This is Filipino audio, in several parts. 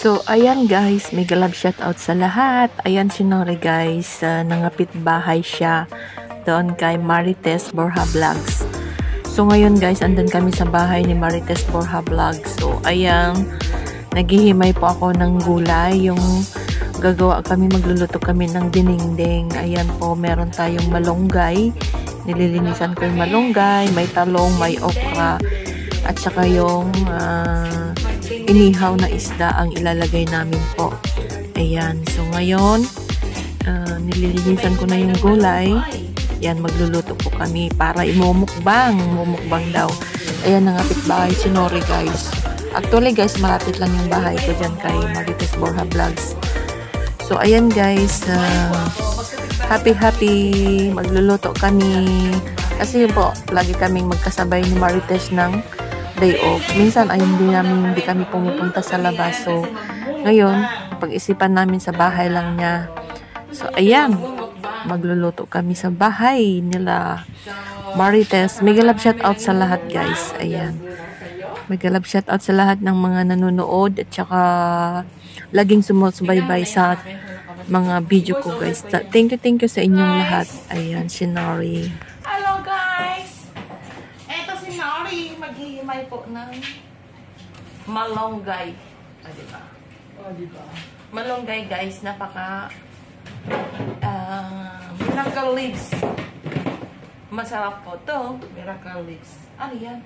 So, ayan guys, mega love shoutout sa lahat. Ayan si Nori guys, nangapit bahay siya doon kay Marites Borja Vlogs. So, ngayon guys, andun kami sa bahay ni Marites Borja Vlogs. So, ayan, naghihimay po ako ng gulay. Yung gagawa kami, magluluto kami ng dinengdeng. Ayan po, meron tayong malunggay. Nililinisan ko yung malunggay, may talong, may okra, at saka yung inihaw na isda ang ilalagay namin po. Ayan. So, ngayon, nililinisan ko na yung gulay. Yan, magluluto po kami para imumukbang. Mumukbang daw. Ayan, nangapit bahay si Nori, guys. Actually, guys, malapit lang yung bahay ko dyan kay Marites Borja Vlogs. So, ayan, guys. Happy magluluto kami. Kasi po, lagi kaming magkasabay ni Marites ng day off. Minsan ay hindi kami pumupunta sa labas. So, ngayon, pag-isipan namin sa bahay lang niya. So, ayan. Magluluto kami sa bahay nila Marites. Mega love shout out sa lahat, guys. Ayan. Mega love shout out sa lahat ng mga nanonood at saka laging sumusubaybay sa mga video ko, guys. Thank you sa inyong lahat. Ayan, si Nori. Hello, guys! Eto si Nori, maghihimay po ng malunggay. Diba? Diba? Malunggay, guys, napaka miracle leaves. Masarap po to. Miracle leaves. Ano yan?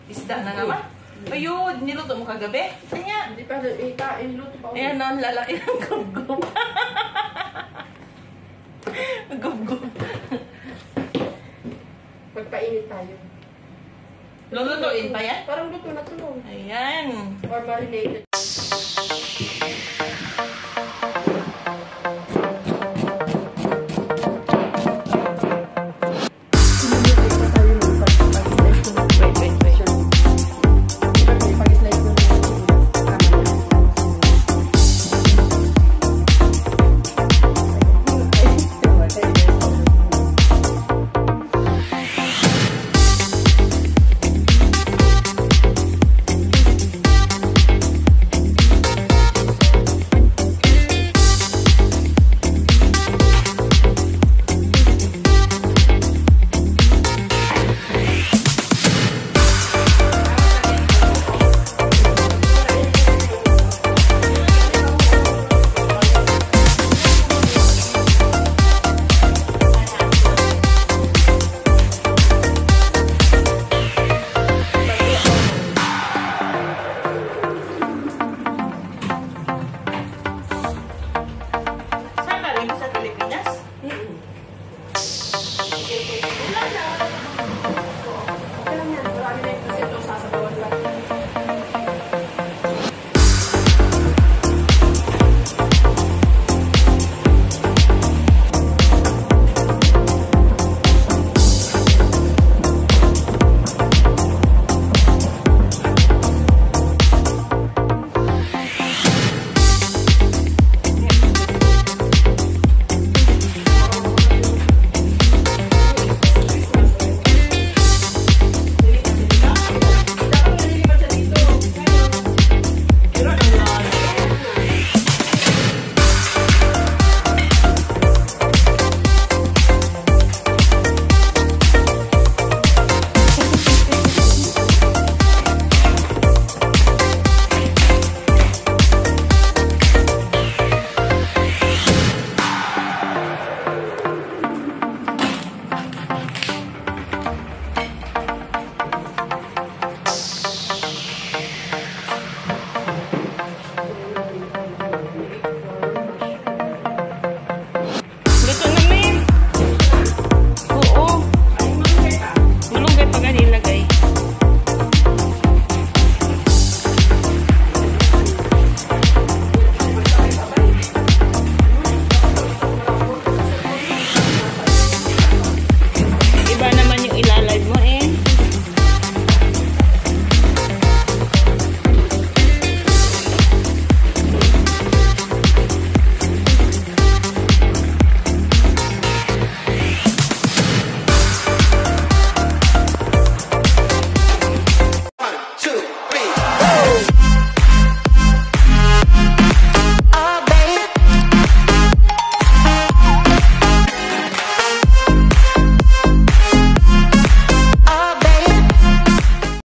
Isda na naman? Ayun, niluto mo kagabi? Kanya. Hindi pa, niluto pa. Ayan, no, lalaki ng gub-gub. Gub-gub. Pagpainit tayo. Lulutuin pa yan? Parang luto na to. Ayan. Or marinated.